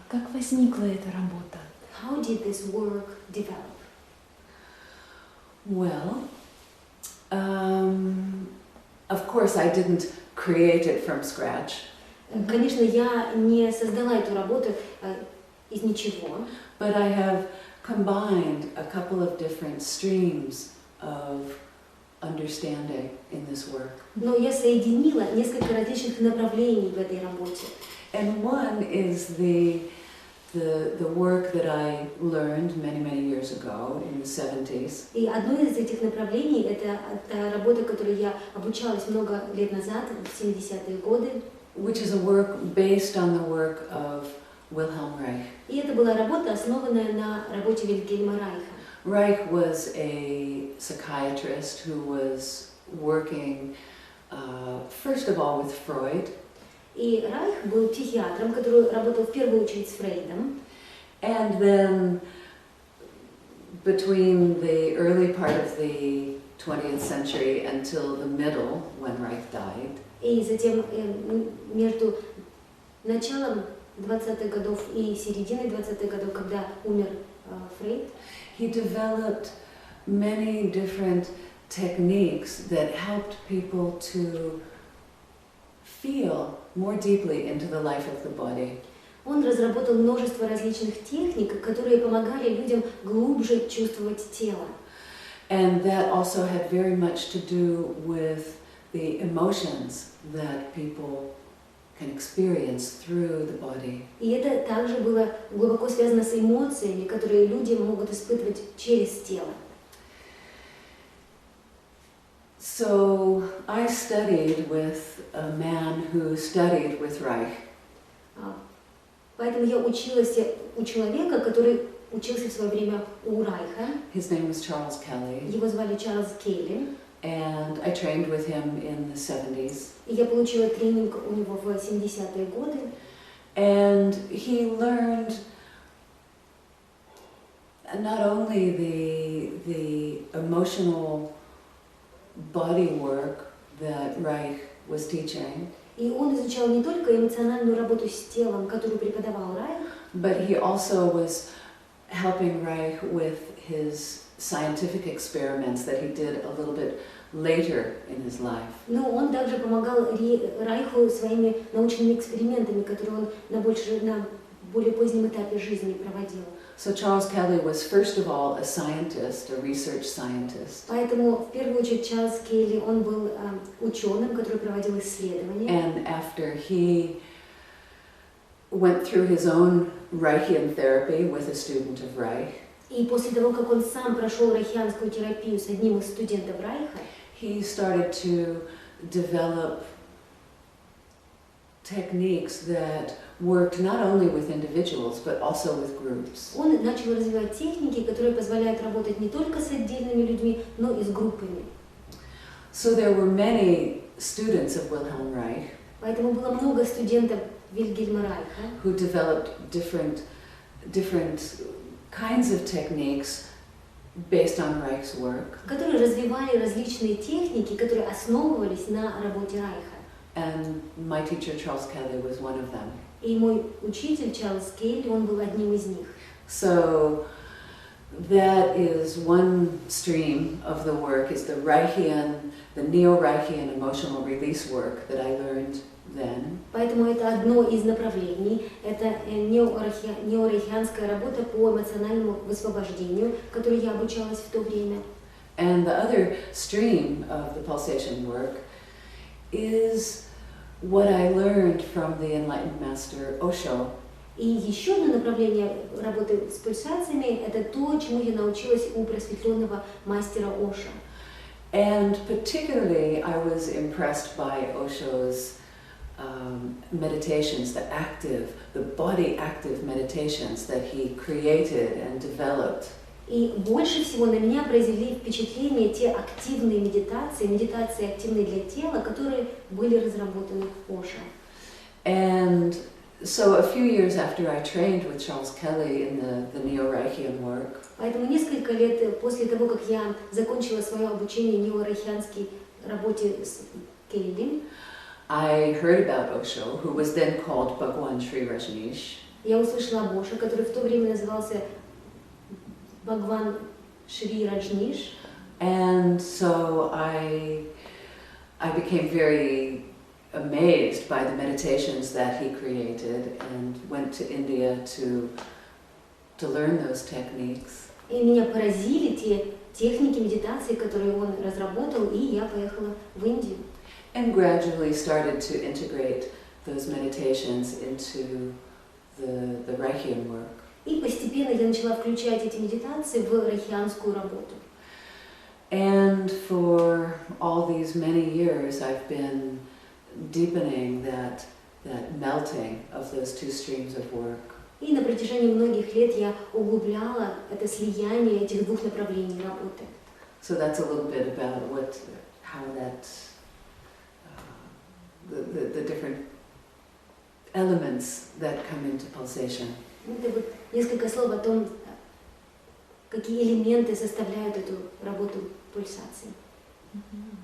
Как возникла эта работа? How did this work develop? Well, of course I didn't create it from scratch. Конечно, я не создала эту работу из ничего. But I have combined a couple of different streams of understanding in this work. Но я соединила несколько различных направлений в этой работе. And one is the work that I learned many years ago in the 70s. И одно из этих направлений это та работа, которой я обучалась много лет назад, в 70-е годы. Which is a work based on the work of Wilhelm Reich. И это была работа, основанная на работе Вильгельма Райха. Reich was a psychiatrist who was working, first of all, with Freud. И Райх был психиатром, который работал в первую очередь с Фрейдом. And then, between the early part of the 20th century until the middle, when Reich died, И затем между началом 20-х годов и серединой 20-х годов, когда умер Фрейд, he developed many different techniques that helped people to feel more deeply into the life of the body. он разработал множество различных техник, которые помогали людям глубже чувствовать тело. And that also had very much to do with the emotions that people can experience through the body. И это также было глубоко связано с эмоциями, которые люди могут испытывать через тело. So I studied with a man who studied with Reich. Поэтому я училась у человека, который учился в свое время у Райха. His name was Charles Kelly. Его звали Чарльз Келли. And I trained with him in the 70s. И я получила тренинг у него в 70-е годы. And he learned not only the emotional body work that Reich was teaching, И он изучал не только эмоциональную работу с телом, которую преподавал Райх, but he also was helping Reich with his scientific experiments that he did a little bit later in his life. но он также помогал Райху своими научными экспериментами, которые он на более позднем этапе жизни проводил. So Charles Kelly was first of all a scientist, a research scientist. Поэтому в первую очередь Чарльз Келли, он был ученым, который проводил исследования. And after he went through his own Reichian therapy with a student of Reich, И после того, как он сам прошел райхианскую терапию с одним из студентов Райха, he started to develop techniques that worked not only with individuals but also with groups. он начал развивать техники, которые позволяют работать не только с отдельными людьми, но и с группами. So there were many students of Wilhelm Reich Поэтому было много студентов Вильгельма Райха, who developed different kinds of techniques based on Reich's work. которые развивали различные техники, которые основывались на работе Райха. And my teacher Charles Kelly was one of them. И мой учитель Чарльз Келли, он был одним из них. So that is one stream of the work, is the neo-Reichian emotional release work that I learned then. Поэтому это одно из направлений, это неорайхианская работа по эмоциональному высвобождению, которой я обучалась в то время. And the other stream of the pulsation work is what I learned from the enlightened master Osho. И еще одно направление работы с пульсациями – это то, чему я научилась у просветленного мастера Оша. And particularly I was impressed by Osho's meditations, the body active meditations that he created and developed. И больше всего на меня произвели впечатление те активные медитации активные для тела, которые были разработаны Оша. And so a few years after I trained with Charles Kelly in the Neo-Reichian work, Поэтому несколько лет после того, как я закончила свое обучение неорайхианской работе с Келли, I heard about Osho, who was then called Bhagwan Sri Rajneesh. Я услышала о Боше, который в то время назывался Бхагван Шри Раджниш. And so I became very amazed by the meditations that he created and went to India to learn those techniques. И меня поразили те техники медитации, которые он разработал, и я поехала в Индию. And gradually started to integrate those meditations into the Reichian work. И постепенно я начала включать эти медитации в райхианскую работу. And for all these many years I've been deepening that melting of those two streams of work. И на протяжении многих лет я углубляла это слияние этих двух направлений работы. So that's a little bit about how that, the different elements that come into pulsation. Это вот несколько слов о том, какие элементы составляют эту работу пульсации. Мгм.